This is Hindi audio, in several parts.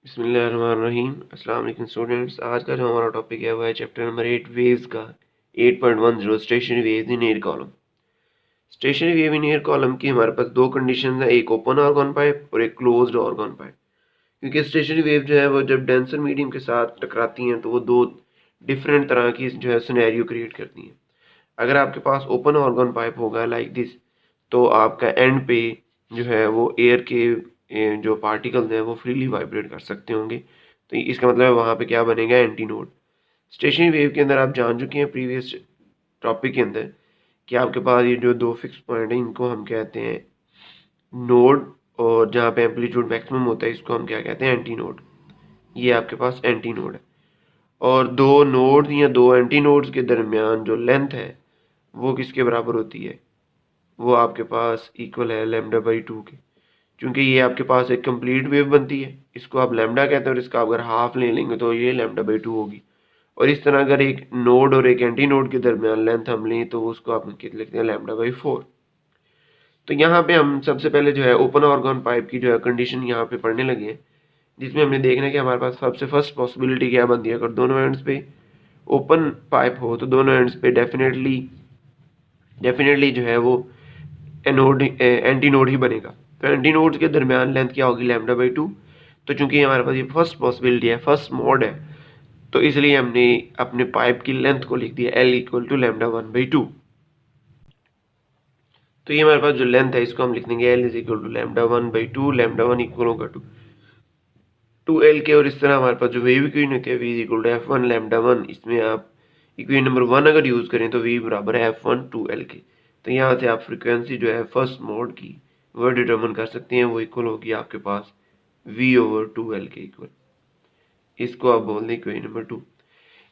बिस्मिल्लाहिर्रहमानिर्रहीम। अस्सलाम वालेकुम स्टूडेंट्स। आज का जो हमारा टॉपिक है वो है चैप्टर नंबर 8 वेव्स का 8.10 stationery waves in air column. Stationery wave in air column की हमारे पास दो कंडीशन है, एक ओपन ऑर्गन पाइप और एक क्लोज्ड ऑर्गन पाइप। क्योंकि स्टेशनरी वेव जो है वो जब डेंसर मीडियम के साथ टकराती हैं तो वो दो डिफरेंट तरह की जो है सिनेरियो क्रिएट करती हैं। अगर आपके पास ओपन ऑर्गन पाइप होगा लाइक दिस, तो आपका एंड पे जो है वो एयर के जो पार्टिकल्स हैं वो फ्रीली वाइब्रेट कर सकते होंगे। तो इसका मतलब है वहाँ पे क्या बनेगा, एंटी नोड। स्टेशनरी वेव के अंदर आप जान चुके हैं प्रीवियस टॉपिक के अंदर कि आपके पास ये जो दो फिक्स पॉइंट है इनको हम कहते हैं नोड, और जहाँ पे एम्पलीट्यूड मैक्सिमम होता है इसको हम क्या कहते हैं, एंटी नोड। ये आपके पास एंटी नोड है। और दो नोड या दो एंटी नोड्स के दरमियान जो लेंथ है वो किसके बराबर होती है, वो आपके पास इक्वल है लैम्डा बाई 2 के। क्योंकि ये आपके पास एक कंप्लीट वेव बनती है, इसको आप लैम्डा कहते हैं, और इसका अगर हाफ ले लेंगे तो ये लैम्डा बाई 2 होगी। और इस तरह अगर एक नोड और एक एंटी नोड के दरमियान लेंथ हम लें तो उसको आप लिखते हैं लैम्डा बाई 4। तो यहाँ पे हम सबसे पहले जो है ओपन ऑर्गन पाइप की जो है कंडीशन यहाँ पे पढ़ने लगे हैं, जिसमें हमने देखना है कि हमारे पास सबसे फर्स्ट पॉसिबिलिटी क्या बनती है। अगर दोनों एंड्स पे ओपन पाइप हो तो दोनों एंड्स पे डेफिनेटली जो है वो एनोड एंटी नोड ही बनेगा। तो एंटी नोड्स के दरमियान लेंथ क्या होगी, लैम्डा बाई 2। तो चूंकि हमारे पास ये फर्स्ट पॉसिबिलिटी है, फर्स्ट मोड है, तो इसलिए हमने अपने पाइप की लेंथ को लिख दिया L इक्वल टू लैम्डा 1/2। तो ये हमारे पास जो लेंथ है इसको हम लिख देंगे L is equal to lambda 1/2, lambda 1 equal होगा टू एल के। और इस तरह हमारे पास जो वेव इक्वेशन होती है V is equal to F1 lambda 1, इसमें आप इक्वेशन नंबर 1 अगर यूज करें तो V बराबर है F1 2L के। तो यहाँ से आप फ्रिक्वेंसी जो है फर्स्ट मोड की वो डिटर्मिन कर सकते हैं, वो इक्वल होगी आपके पास V/2L के इक्वल। इसको आप बोल दें इक्वेशन नंबर 2।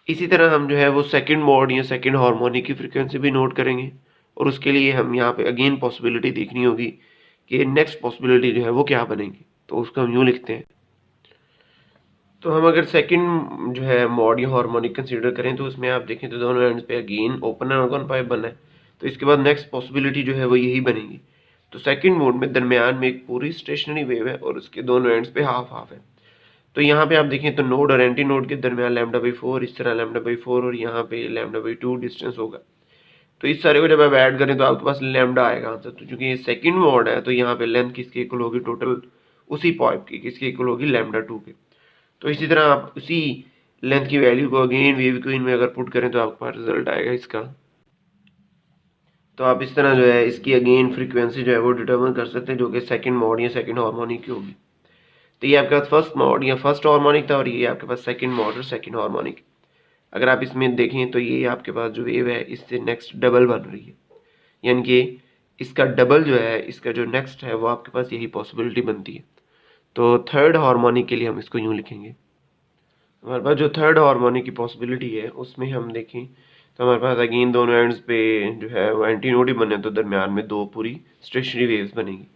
इसी तरह हम जो है वो सेकंड मोड या सेकंड हार्मोनिक की फ्रीक्वेंसी भी नोट करेंगे, और उसके लिए हम यहाँ पे अगेन पॉसिबिलिटी देखनी होगी कि नेक्स्ट पॉसिबिलिटी जो है वो क्या बनेगी। तो उसको हम यूँ लिखते हैं। तो हम अगर सेकंड जो है मोड या हार्मोनिक कंसीडर करें तो उसमें आप देखें तो दोनों एंड्स पे अगेन ओपन ऑर्गन पाइप बना है। तो इसके बाद नेक्स्ट पॉसिबिलिटी जो है वो यही बनेगी। तो सेकंड मोड में दरमियान में एक पूरी स्टेशनरी वेव है और उसके दोनों एंड्स पे हाफ हाफ है। तो यहाँ पे आप देखें तो नोड और एंटी नोड के दरमियान लैम्डा बाई 4, इस तरह लैम्डा बाई 4, और यहाँ पे लैम्डा बाई 2 डिस्टेंस होगा। तो इस सारे को जब आप ऐड करें तो आपके पास लैम्डा आएगा आंसर। तो चूंकि ये सेकंड मोड है तो यहाँ पे लेंथ किसके इक्वल होगी, टोटल उसी पाइप की किसके इक्वल होगी, लैम्डा 2 के। तो इसी तरह आप उसी लेंथ की वैल्यू को अगेन वेव इक्वेशन में अगर पुट करें तो आपके पास रिजल्ट आएगा इसका। तो आप इस तरह जो है इसकी अगेन फ्रीक्वेंसी जो है वो डिटर्मिन कर सकते हैं, जो कि सेकंड मोड या सेकंड हार्मोनिक की होगी। तो ये आपके पास फर्स्ट मोड या फर्स्ट हार्मोनिक था, और ये आपके पास सेकंड मोड और सेकंड हार्मोनिक। अगर आप इसमें देखें तो ये आपके पास जो वेव है इससे नेक्स्ट डबल बन रही है, यानी कि इसका डबल जो है, इसका जो नेक्स्ट है वो आपके पास यही पॉसिबिलिटी बनती है। तो थर्ड हार्मोनिक के लिए हम इसको यूँ लिखेंगे। हमारे पास जो थर्ड हार्मोनिक की पॉसिबिलिटी है उसमें हम देखें तो हमारे पास अगेन दोनों एंड्स पे जो है वो एंटी नोड ही बने, तो दरमियान में दो पूरी स्टेशनरी वेव्स बनेगी।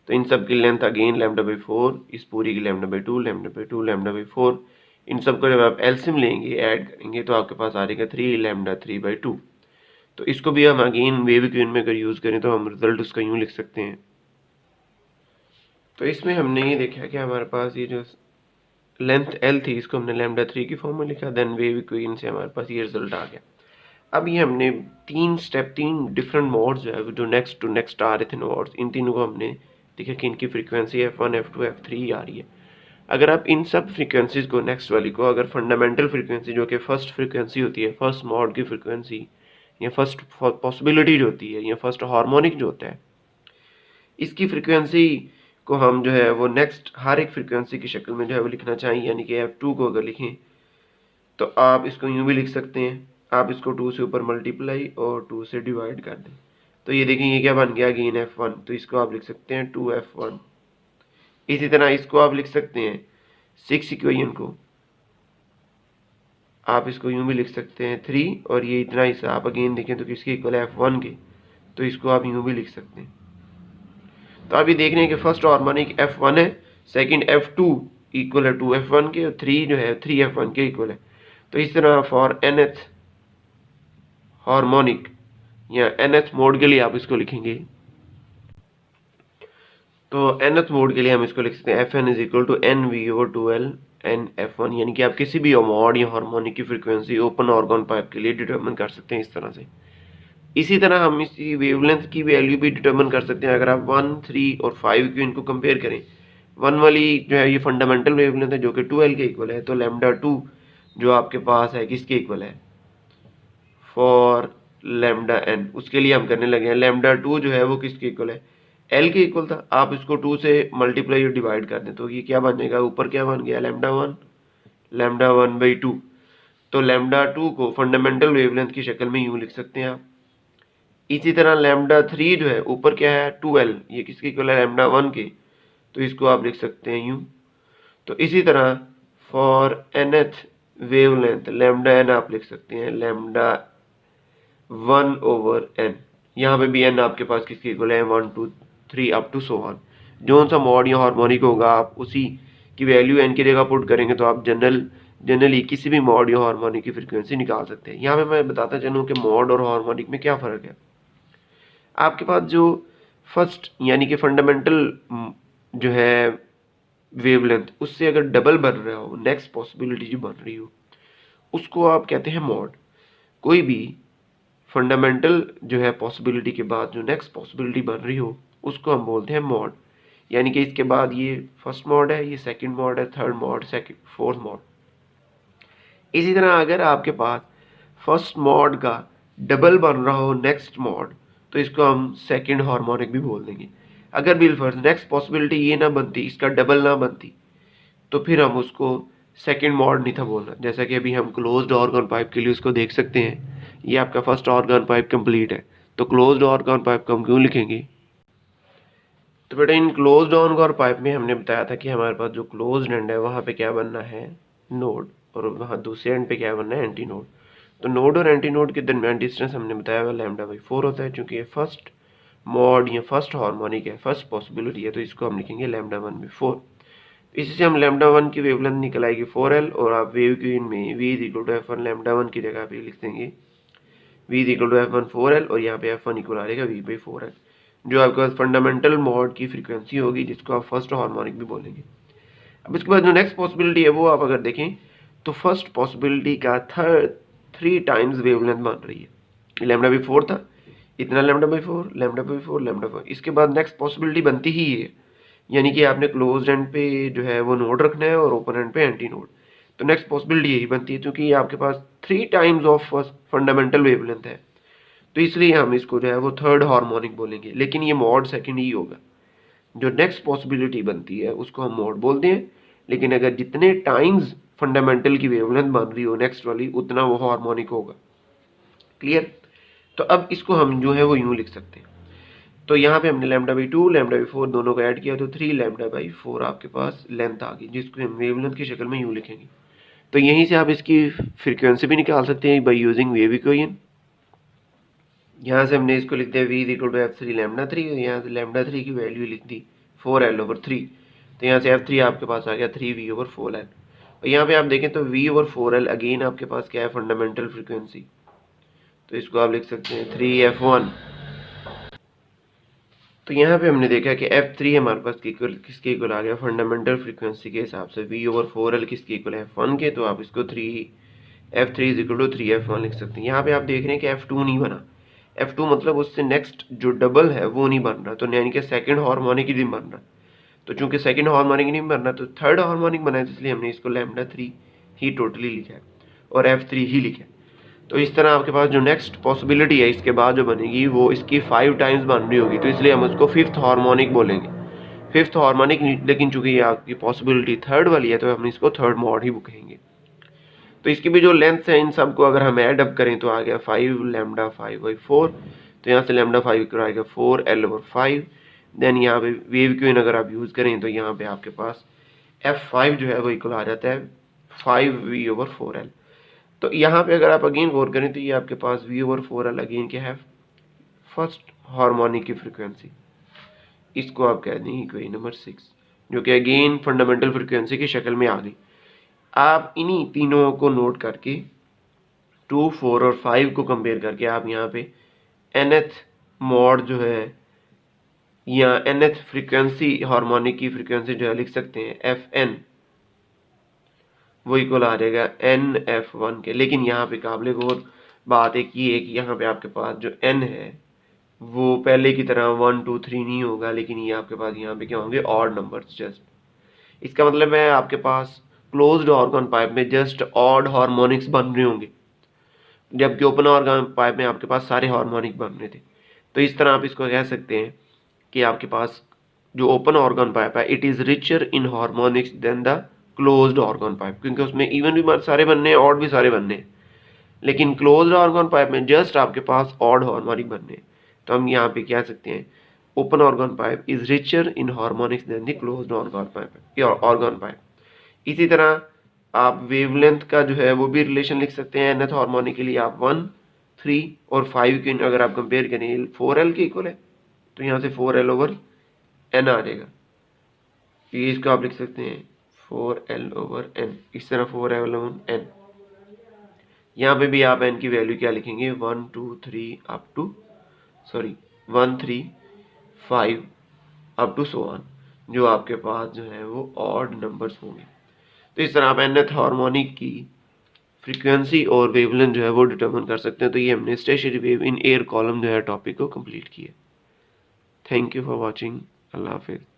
तो इन सब की लेंथ अगेन लैम्डा बाई 4, इस पूरी की lambda by 2, lambda by 2, lambda by 4। इन सब को जब आप एलसीएम लेंगे, ऐड करेंगे, तो आपके पास आ जाएगा 3 लैम्डा 3/2। तो इसको भी हम अगेन वेव इक्वेशन में अगर यूज़ करें तो हम रिजल्ट उसका यूँ लिख सकते हैं। तो इसमें हमने ये देखा कि हमारे पास ये जो लेंथ एल थी इसको हमने लैम्डा 3 की फॉर्म में लिखा, देन वेव इक्वेशन से हमारे पास ये रिजल्ट आ गया। अब ये हमने तीन डिफरेंट मोड्स जो है जो नेक्स्ट टू नेक्स्ट आ रहे थे नोड्स, इन तीनों को हमने देखा कि इनकी फ्रीक्वेंसी F1 F2 F3 आ रही है। अगर आप इन सब फ्रीक्वेंसीज को नेक्स्ट वाली को अगर फंडामेंटल फ्रीक्वेंसी जो कि फर्स्ट फ्रीक्वेंसी होती है, फर्स्ट मोड की फ्रीक्वेंसी या फर्स्ट पॉसिबिलिटी जो होती है या फर्स्ट हार्मोनिक जो होता है, इसकी फ्रीक्वेंसी को हम जो है वो नेक्स्ट हर एक फ्रीक्वेंसी की शक्ल में जो है वो लिखना चाहिए, यानी कि F2 को अगर लिखें तो आप इसको यूँ भी लिख सकते हैं। आप इसको 2 से ऊपर मल्टीप्लाई और 2 से डिवाइड कर दें, तो ये देखें ये क्या बन गया, अगेन F1। तो इसको आप लिख सकते हैं 2F1। इसी तरह इसको आप लिख सकते हैं 6 इक्वेशन को आप इसको यूँ भी लिख सकते हैं 3, और ये इतना हिस्सा आप अगेन देखें तो किसके इक्वल है, F1 के। तो इसको आप यूँ भी लिख सकते हैं। तो आप ये देख रहे हैं कि फर्स्ट हार्मोनिक F1 है, सेकंड F2 इक्वल है 2F1 के, और 3 जो है 3F1 के इक्वल है। तो इस तरह फॉर nth हार्मोनिक या nth मोड के लिए आप इसको लिखेंगे। तो nth मोड के लिए हम इसको लिख सकते हैं Fn is equal to NV/2L N F one, यानी कि आप किसी भी मॉड या हार्मोनिक की फ्रीक्वेंसी ओपन ऑर्गन पाइप के लिए डिटरमिन कर सकते हैं इस तरह से। इसी तरह हम इसी वेवलेंथ की वैल्यू भी डिटरमिन कर सकते हैं। अगर आप 1, 3 और 5 को इनको कंपेयर करें, 1 वाली जो है ये फंडामेंटल वेवलेंथ है जो कि 2L के इक्वल है, तो लैम्डा 2 जो आपके पास है किसके इक्वल है, फॉर लैम्डा n, उसके लिए हम करने लगे हैं लैम्डा 2 जो है वो किसके इक्वल है, L के इक्वल था। आप इसको 2 से मल्टीप्लाई और डिवाइड कर दें तो ये क्या बन जाएगा, ऊपर क्या बन गया लैम्डा 1 बाई 2। तो लैम्डा 2 को फंडामेंटल वेवलेंथ की शक्ल में यूं लिख सकते हैं आप। इसी तरह लैम्डा 3 जो है ऊपर क्या है 2L, ये किसके इक्वल है लैम्डा 1 के, तो इसको आप लिख सकते हैं यूं। तो इसी तरह for nth wavelength lambda n आप लिख सकते हैं लैम्डा 1/n। यहाँ पे भी n आपके पास किसके इक्वल है 1, 2, 3 अप टू सो ऑन। जो सा मॉड या हार्मोनिक होगा आप उसी की वैल्यू n की जगह पुट करेंगे तो आप जनरली किसी भी मॉड या हार्मोनिक की फ्रीक्वेंसी निकाल सकते हैं। यहाँ पे मैं बताता चलूँ कि मॉड और हार्मोनिक में क्या फ़र्क है। आपके पास जो फर्स्ट यानी कि फंडामेंटल जो है वेवलेंथ उससे अगर डबल बन रहा हो, नेक्स्ट पॉसिबिलिटी जो बन रही हो, उसको आप कहते हैं मॉड। कोई भी फंडामेंटल जो है पॉसिबिलिटी के बाद जो नेक्स्ट पॉसिबिलिटी बन रही हो उसको हम बोलते हैं मॉड। यानी कि इसके बाद ये फर्स्ट मॉड है, ये सेकंड मॉड है, third mod, second, fourth mod. इसी तरह अगर आपके पास फर्स्ट मॉड का डबल बन रहा हो नेक्स्ट मॉड तो इसको हम सेकंड हार्मोनिक भी बोल देंगे। अगर बिलफर्ज नेक्स्ट पॉसिबिलिटी ये ना बनती, इसका डबल ना बनती, तो फिर हम उसको सेकंड मॉड नहीं था बोलना। जैसा कि अभी हम क्लोज्ड ऑर्गन पाइप के लिए उसको देख सकते हैं, ये आपका फर्स्ट ऑर्गन पाइप कंप्लीट है, तो क्लोज्ड ऑर्गन पाइप को हम क्यों लिखेंगे। तो बेटा इन क्लोज्ड ऑर्गन पाइप में हमने बताया था कि हमारे पास जो क्लोज्ड एंड है वहाँ पे क्या बनना है नोड, और वहाँ दूसरे एंड पे क्या बनना है एंटी नोड। तो नोड और एंटी नोड के दरमियान डिस्टेंस हमने बताया हुआ λ/4 होता है। चूंकि ये फर्स्ट मॉड या फर्स्ट हार्मोनिक है, फर्स्ट पॉसिबिलिटी है, तो इसको हम लिखेंगे λ1/4। इसी से हम λ1 की वेवलेंथ निकल आएगी 4L, और आप वेव क्वीन में v is equal to f1 λ1 की जगह पे लिख देंगे v is equal to f1 4L, और यहाँ पे f1 इक्वल आ जाएगा v/4L, जो आपके पास फंडामेंटल मॉड की फ्रीक्वेंसी होगी जिसको आप फर्स्ट हार्मोनिक भी बोलेंगे। अब इसके बाद जो नेक्स्ट पॉसिबिलिटी है वो आप अगर देखें तो फर्स्ट पॉसिबिलिटी का 3 टाइम्स वेवलेंथ बन रही है। λ/4 था, इतना λ/4, λ/4, λ/4। इसके बाद नेक्स्ट पॉसिबिलिटी बनती ही है, यानी कि आपने क्लोज्ड एंड पे जो है वो नोड रखना है और ओपन एंड पे एंटी नोड। तो नेक्स्ट पॉसिबिलिटी यही बनती है, क्योंकि ये आपके पास 3 टाइम्स ऑफ फंडामेंटल वेवलेंथ है, तो इसलिए हम इसको जो है वो थर्ड हार्मोनिक बोलेंगे। लेकिन ये मॉड सेकंड ही होगा। जो नेक्स्ट पॉसिबिलिटी बनती है उसको हम मॉड बोलते हैं, लेकिन अगर जितने टाइम्स फंडामेंटल की वेवलेंथ बन रही हो नेक्स्ट वाली, उतना वो हार्मोनिक होगा। क्लियर। तो अब इसको हम जो है वो यूं लिख सकते हैं। तो यहाँ पे हमने λ/2 λ/4 दोनों को ऐड किया तो 3 λ/4 आपके पास लेंथ आ गई, जिसको हम वेवलेंथ की शक्ल में यूं लिखेंगे। तो यहीं से आप इसकी फ्रीक्वेंसी भी निकाल सकते हैं बाई यूजिंग वेव इक्वेशन। यहाँ से हमने इसको लिख दिया v is equal to f3 λ3, और यहाँ से λ3 की वैल्यू लिख दी 4L/3। तो यहाँ से f3 आपके पास आ गया 3v/4L। और यहाँ पे आप देखें तो v/4L अगेन आपके पास क्या है फंडामेंटल फ्रीक्वेंसी, तो इसको आप लिख सकते हैं 3f1। तो यहाँ पे हमने देखा कि f3 हमारे पास किसके इक्वल आ गया फंडामेंटल फ्रीक्वेंसी के हिसाब से, v/4L किसके इक्वल है f1 के, तो आप इसको f3 is equal to 3f1 लिख सकते हैं। यहाँ पे आप देख रहे हैं कि f2 नहीं बना, f2 मतलब उससे नेक्स्ट जो डबल है वो नहीं बन रहा, तो यानी कि सेकंड हार्मोनिक ही नहीं बन रहा। तो चूंकि सेकंड हार्मोनिक नहीं बन रहा तो थर्ड हार्मोनिक बना है, तो इसलिए हमने इसको λ3 ही टोटली लिखा है और f3 ही लिखा है। तो इस तरह आपके पास जो नेक्स्ट पॉसिबिलिटी है इसके बाद जो बनेगी वो इसकी 5 टाइम्स बन रही होगी, तो इसलिए हम उसको फिफ्थ हार्मोनिक बोलेंगे, फिफ्थ हार्मोनिक। लेकिन चूंकि ये आपकी पॉसिबिलिटी थर्ड वाली है तो हम इसको थर्ड मॉड ही कहेंगे। तो इसकी भी जो लेंथ है इन सबको अगर हम ऐड अप करें तो आ गया 5 λ/5/4। तो यहाँ से λ5 को आएगा 4L/5। देन यहाँ पे वेव क्वीन अगर आप यूज़ करें तो यहाँ पे आपके पास f5 जो है वो इक्वल आ जाता है 5v/4L। तो यहाँ पे अगर आप अगेन गौर करें तो ये आपके पास v/4L अगेन क्या है फर्स्ट हार्मोनिक की फ्रीक्वेंसी, इसको आप कह दें इक्वेशन नंबर 6, जो कि अगेन फंडामेंटल फ्रीक्वेंसी की शक्ल में आ गई। आप इन्हीं तीनों को नोट करके 2, 4 और 5 को कंपेयर करके आप यहाँ पे nth मॉड जो है या nth फ्रीक्वेंसी हार्मोनिक की फ्रीक्वेंसी जो है लिख सकते हैं fn। वो इक्वल आ जाएगा NF1 के। लेकिन यहाँ पे काबिल गौर बात एक ये है कि यहाँ पे आपके पास जो n है वो पहले की तरह 1 2 3 नहीं होगा, लेकिन ये आपके पास यहाँ पे क्या होंगे, ऑड नंबर्स जस्ट। इसका मतलब है आपके पास क्लोज्ड ऑर्गन पाइप में जस्ट ऑड हार्मोनिक्स बन रहे होंगे, जबकि ओपन ऑर्गन पाइप में आपके पास सारे हार्मोनिक बन रहे थे। तो इस तरह आप इसको कह सकते हैं कि आपके पास जो ओपन ऑर्गन पाइप है it is richer in harmonics than the closed organ pipe, क्योंकि उसमें इवन भी सारे बनने हैं, ऑड भी सारे बनने हैं, लेकिन क्लोज्ड ऑर्गन पाइप में जस्ट आपके पास ऑड हार्मोनिक बनने हैं। तो हम यहाँ पे कह सकते हैं open organ pipe is richer in harmonics than the closed organ pipe. इसी तरह आप वेवलेंथ का जो है वो भी रिलेशन लिख सकते हैं। nth हार्मोनिक के लिए आप 1 3 और 5 की अगर आप कंपेयर करें 4L के इक्वल है, तो यहाँ से 4L ओवर n आ जाएगा। ये इसको आप लिख सकते हैं 4L ओवर n, इस तरह 4L ओवर n। यहाँ पे भी आप n की वैल्यू क्या लिखेंगे, 1 2 3 up to 1 3 5 up to so on, जो आपके पास जो है वो ऑड नंबर्स होंगे। तो इस तरह आप nth हार्मोनिक की फ्रीक्वेंसी और वेवलेंथ जो है वो डिटरमिन कर सकते हैं। तो ये हमने stationary wave in air column जो है टॉपिक को कंप्लीट किया। Thank you for watching. अल्लाह हाफिज़।